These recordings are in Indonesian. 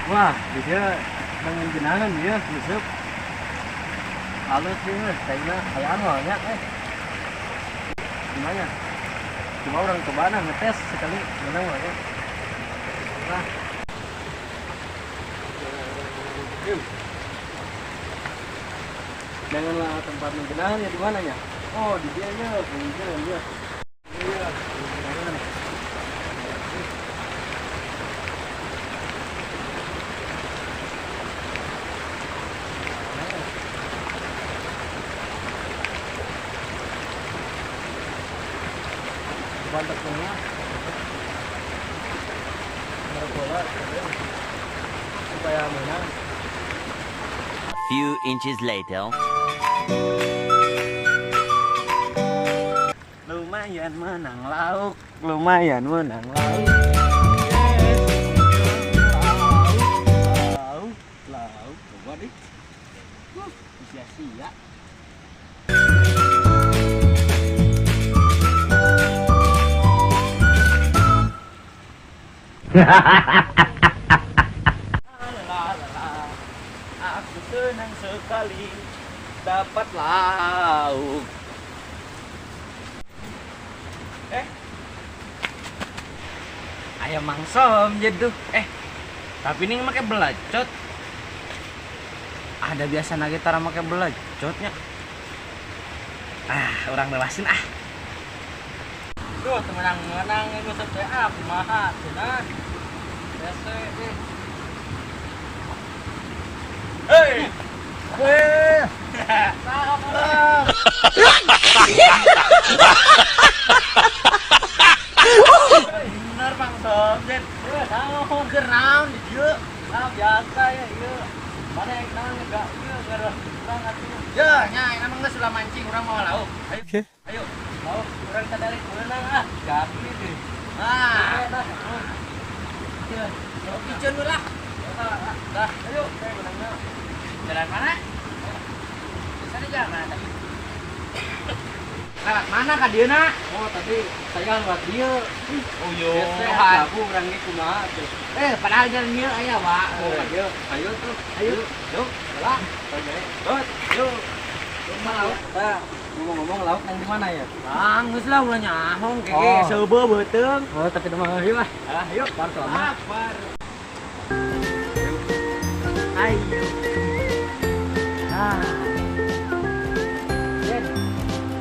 Wah, dia dengan genangan dia busuk. Halus dia, kayaknya kayak banyak Gimana? Cuma orang ke mana ngetes sekali menang aja. Nah. Janganlah tempat genangan ya di mananya? Oh, di dia nya, pengen dia. Iya, genangan. Bantak tengah bola supaya menang. Few inches later. Lumayan menang lauk, lumayan menang lauk. Lauk, coba deh. Sia-sia. Aku senang sekali dapat lauk. Ayam mangsom jadi tapi ini pakai belacot. Ada biasa nage tara pakai belacotnya. Orang lewasin Duh, temenang-menang itu setiap kumaha cenah. Biasa Hei. Weh. Bener Bang Sobjet. Naon keur naon di dieu? Biasa ya ieu. Mana yang naon enggak ieu gara banget. Ya, nya emang geus ulah mancing urang mau lauk. Ayo. Ayo. Lauk urang tadalik beunang Gapi deh. Ieu. Lauk piceun ulah. Dah, ayo. Jalan mana? Sana jalan mana tadi? Lewat mana ka dieu na? Oh, tadi saya lewat dieu. Oh yo, aku urang ge kumaha tuh. Padahal jalan dieu aya, Pak. Oh, dieu. Ayo tuh. Ayo. Yuk, lah. Yuk. Yuk. Lauk. Ngomong-ngomong lauk yang di mana ya? Geus lah ulah nyahong keke seubeuh beuteung. Oh, tapi mah ieu mah. Yuk, bar soalna. Ayo.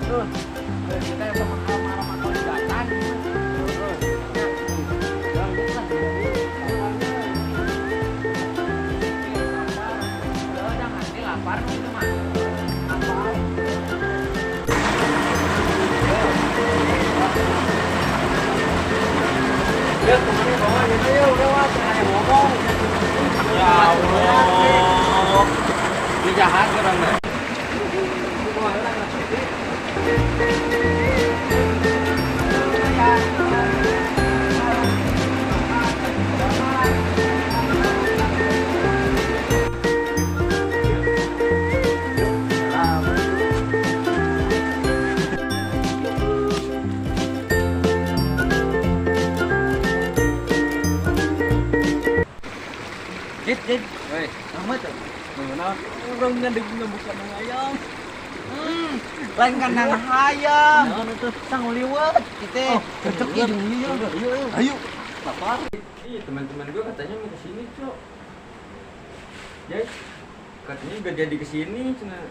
Tuh, kita yang marah-marah di jalan. Jangan nanti lapar itu mah. Ya, kemana bawa ini ya udah wah, jangan ngomong. Ya Allah. Ini jahat orang deh. Dit, woi, amat tuh. Mana orang ngadeg ngebuka nang ayam. Lain kan nang hayam. Naon atuh sang liwat kitu. Cocok ieu jeung ieu. Ayo. Lapar. Iya, teman-teman gua katanya mau ke sini, Cok. Ya, katanya enggak jadi ke sini, cenah.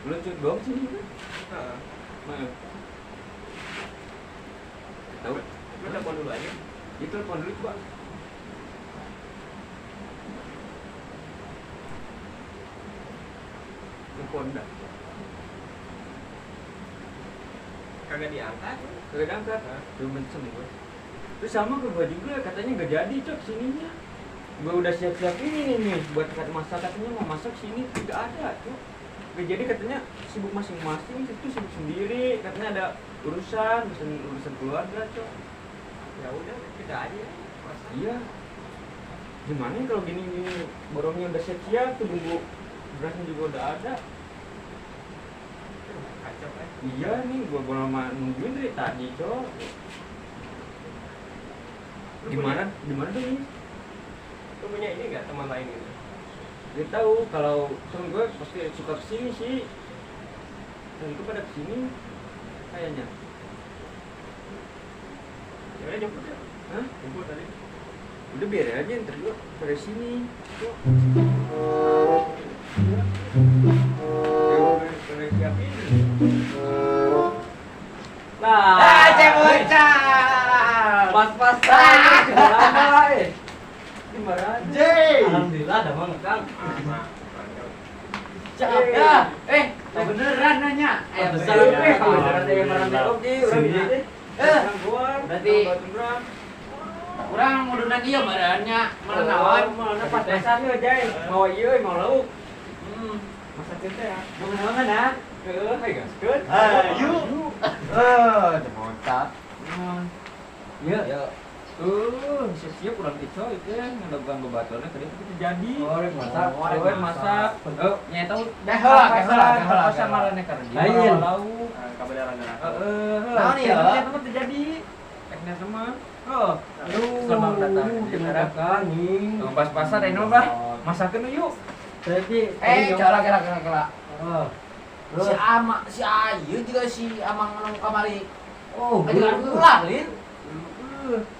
Belum cukup doang sini kan? Heeh. Mana? Tahu? Lu telepon dulu aja. Itu telepon dulu, Pak. Honda kagak diangkat cuma semua terus sama ke gua juga katanya nggak jadi Cok sininya gua udah siap-siap ini nih buat masak katanya mau masak sini tidak ada Cok nggak jadi katanya sibuk masing-masing itu sibuk sendiri katanya ada urusan keluarga Cok ya udah kita aja iya gimana kalau gini borongnya udah siap-siap tuh bumbu berasnya juga udah ada. Kacau kan? Iya nih, gua lama nungguin dari tadi, Cok. Gimana tuh ini? Lu punya ini nggak teman lain gitu? Dia tahu kalau temen gue pasti suka kesini sih. Dan gue pada kesini kayaknya. Ya udah jemput ya. Hah? Jemput tadi. Udah biar aja ntar gue pada sini. Yuk. Udah siapin. Nah, bocah. pas-pasan. Lama gimana? Jay. Alhamdulillah ada banget Kang. Cakep ya. Beneran nanya. Besar beneran ada yang merantau kok di orang gede. Berarti kurang udah iya badannya malah nawan. Malah pas-pasan ya, Jay. Mau ieu mau lauk. Masak teh ya. Mau mana? Ke hai gaskeun. Ayo. Cemocak. Iya. Ya. Siap-siap kurang dicoy itu ngadagang bebatornya tadi itu jadi. Rek masak. Rek masak. Nyata Dah heula. Pas marane karena dia. Lain. Lauk. Kabedaran. Naon ieu? Itu terjadi. Teknik sama. Selamat datang. Terima kasih. Pas-pasan ini mah, masakeun yuk. Jadi Kala. terus Si Ayu juga si Amang anu kamari. oh Ajukan ulah, Lin.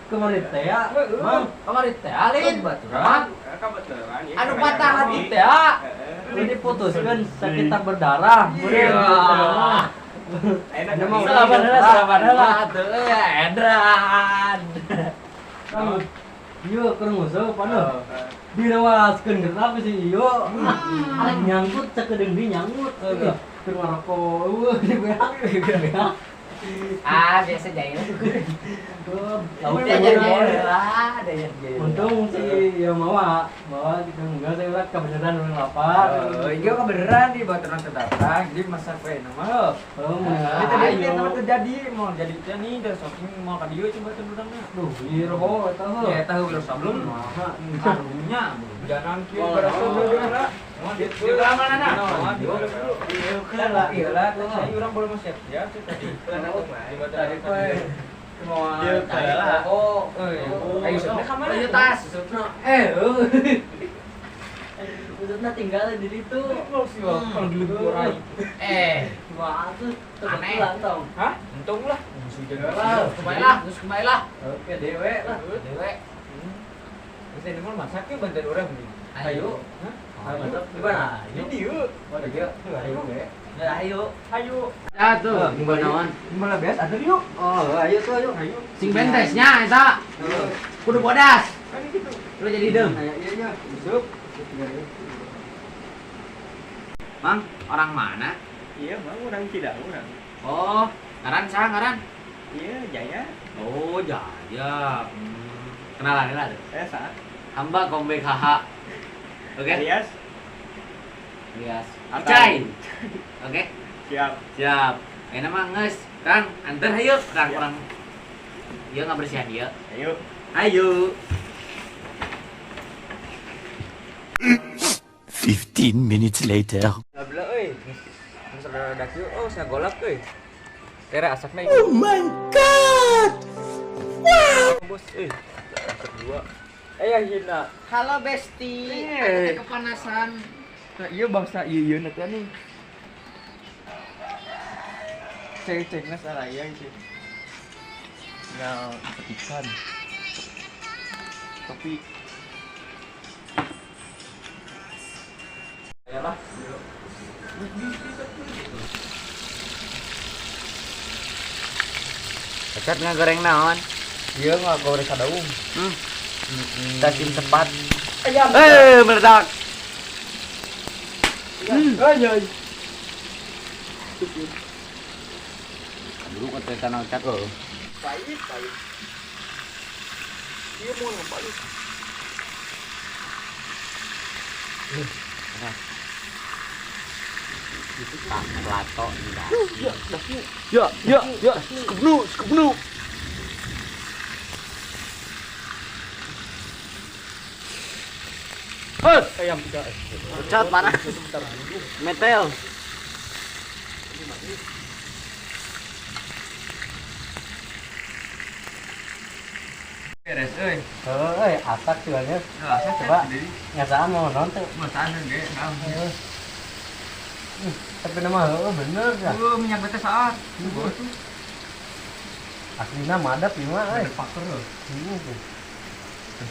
kemarin teh ya Mang Kamari teh, Lin. Baturan. Kebetulan. Anu patah hati teh. ini diputuskan sekitar berdarah Selamat heula atuh ya Edran. iya keur musuh paneuh dirawaskeun genep sih iyo arek nyangkut sakedeung di nyangkut keur ngarokok di beak Biasa jahil. laut untung si ya mawa kita enggak saya udah kebenaran udah lapar Iya kebenaran di baturan terdatang di masak kue nama itu dia nama terjadi mau jadi nih dari shopping mau ke dia coba tendurangnya duh iya robo tahu ya tahu belum sebelum karunya jangan kira berasa dulu Di mana nak? Iya lah, saya orang belum siap ya tadi. Tadi kue mau cari kok. Ayo sebenarnya kamar. Ayo tas. Udah tinggal di situ Kalau dulu kurai. wah tuh Aneh. tau Hah? Untung lah. Kembali lah. oke dewe lah Dewe. Bisa ini mau masaknya bantuin orang nih. Ayo. gimana Ini yuk. ayo Ayo. Ya tuh, gimana naon? Gimana biasa? Ada yuk. oh ayo tuh ayo Ayo. Sing bentesnya eta. Kudu bodas. Kan gitu. Lu jadi dem. iya Besok. Mang, orang mana? Iya, mau orang tidak orang. Oh, ngaran. Iya, Jaya. Oh, Jaya. Kenalan lah. Saat. Hamba Kombe KH. Oke. Alias. Atai. Cai. Oke. Siap. Enak mah geus. Kang, antar hayu. Kang kurang. Ieu ngabersihan dia. Ayo. Ayo. 15 minutes later. Abla euy. Saudara dak yuk. Oh, saya golap euy. Tera asakna. Oh my god! Bos, asak dua. Ya hina. Halo Besti. Aku kepanasan. Nah, iya bangsa iya nanti nih. Cek-ceknya saraya itu. Nah, ikan. Tapi ayolah. Dekat ngagoreng naon? Iya nggak goreng sadaung. Tasim cepat. Ayam. Meledak. Ayo. Dulu kata tanah cakep. Pahit. Iya mau ngapain? Itu tak plato tidak. Ya, skubnu. Ayam tiga. Cat mana? Metel. Beres euy. Asak jualnya. Asa Coba. Ngasaan mau nonton. Masan ge. Tapi nama bener ya. Minyak bete saat. Aslinya madap ya mah Paker loh.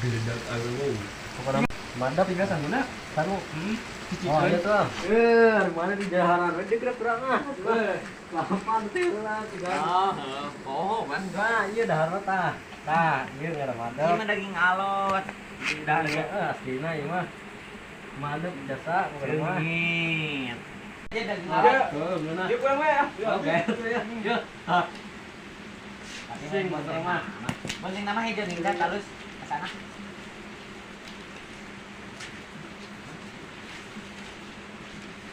Geledak alu. Pokoknya madap Tiga sangguna. sangu. Cici Oh, iya euy. tuh. Mana di jaharan we deuk kurang ah. Lapan teh lah tiga. Oh, ban. Nah, iya daharna tah. Tah, ieu ngaran Ini madap. mah daging alot. Dah aslinya ieu mah. Madap jasa pokoknya mah. Dengit. Ini daging Ah, alot. beuna. Yuk pulang we ya. Oke. Yuk. Sing motor mah. Penting nama hijau nih kan terus ke sana.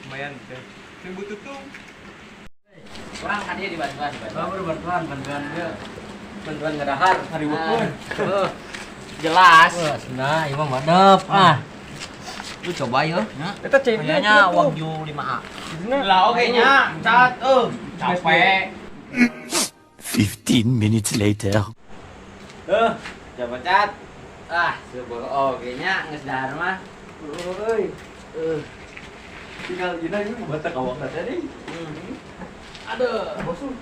Lumayan teh. Sing butuh tuh. Kurang kan dia dibantuan. Baru bantuan dia. Bantuan ngadahar hari Nah, jelas. Wah, nah, ieu mah madep. Lu coba ya. Eta cek Kayaknya Wagyu 5A. Lah oke nya, cat capek. 15 minutes later. Coba cat. Sebel oke nya geus dahar mah. euy. Tinggal gina ieu batak awak tadi. Aduh, bosu.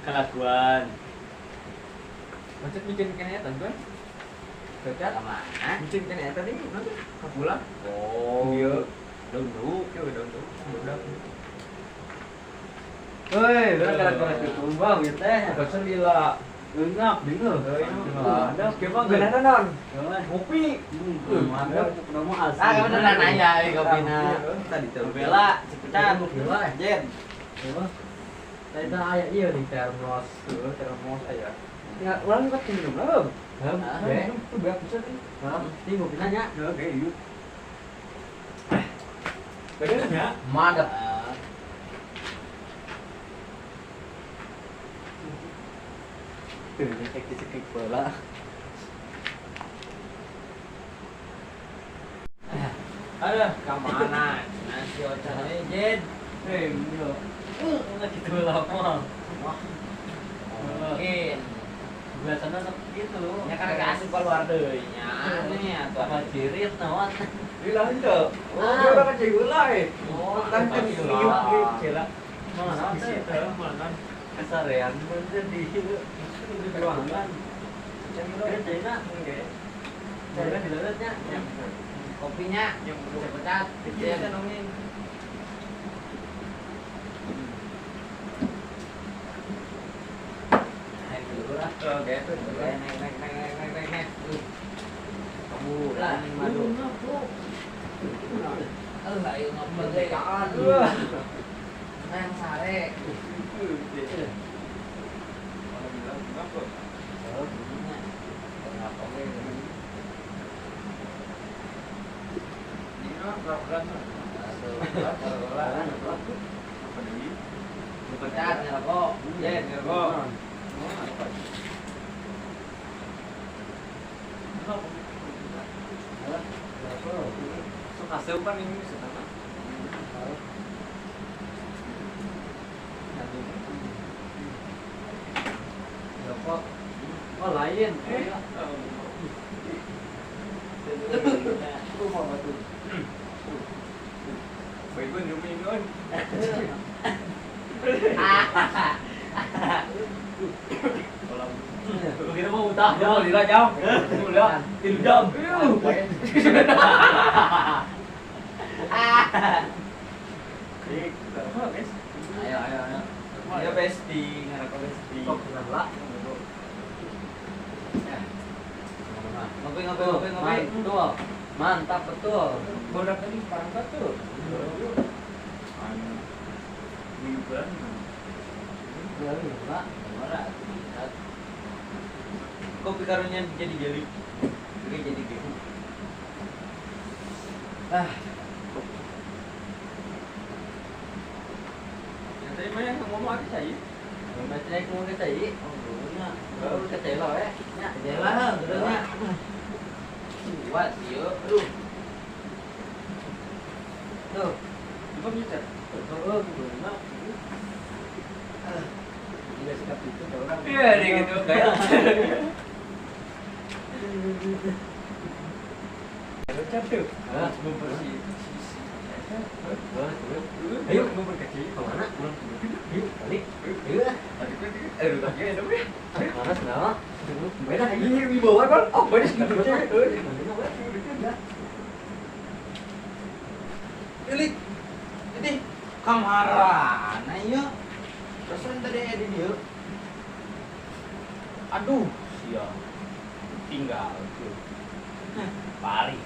Kelakuan. Macet bikin kene eta kan? Kecat mana? Bikin kene eta nih nanti kapulang. Oh, Iya. Daun tuh, daun tuh. Budak. Euy, bener kelakuan itu bang ieu teh. Kesel gila. Eungap denger. Ada kemang geuna non. Kopi. Mantap, nama asli. Ah, beneran aja kopina. Tadi tuh bela, cepetan. Bela. Jen. Tadi aya ieu di termos. Termos aja. Ya, urang kan minum lah. Minum tuh banyak bisa nih. Ini mau nanya. Oke, yuk. Benernya? Madep. Tuh, ini sekik bola. Ada kemana? Nasi ocaranya Jen. Iya. Enggak gitu lama. Mungkin. Biasanya seperti itu. Ya kan kasih keluar deh nya. Nih atau Apa cirit nawan. bilang itu. Oh, dia udah kecil gula Oh, kan kan gila. gila. Mana ada mana kesarean bener di ruangan. Yang itu Cina enggak. Saya di dalamnya. Kopinya yang udah pecat. Dia kan nongin. Oke, tuh. Naik. Kamu lah madu. Ayo ngomong kaan. Nang sare. Pecat ngerokok. Jen ngerokok. Suka seupan ini setengah. Rokok. Oh, lain. Aku mau batu. Baikun juminun. Kita mau utah jauh di jam. Lihat, tidur jam. Ayo. Ya besti, ngerokok besti. Kok kenapa? Ngopi. Betul. Mantap betul. Bodak tadi perangkat tuh. Kopi karunya jadi jeli. Oke, jadi gitu. Yang tadi mah yang ngomong apa sih? Baca naik mau ke tadi. Baru ke telo ya. Ya, Jelah, terusnya. Kuat, yuk. Aduh. tuh. Coba nyetir. Oh, gimana? punya sikap itu ke orang. Iya, dia gitu kayak. Ucap tuh. Hah? Ngumpul si Ayo. ngumpul kecil. Kemana? Yuk, balik. Yuk. Aduh, tapi ada apa ya? Mana segala? Beda lagi. Ini di bawah kan? Oh, banyak gitu cewek. Pilih. Ini kamarana ya. Terus tadi ada dia. Aduh, sia. Tinggal tuh. Balik.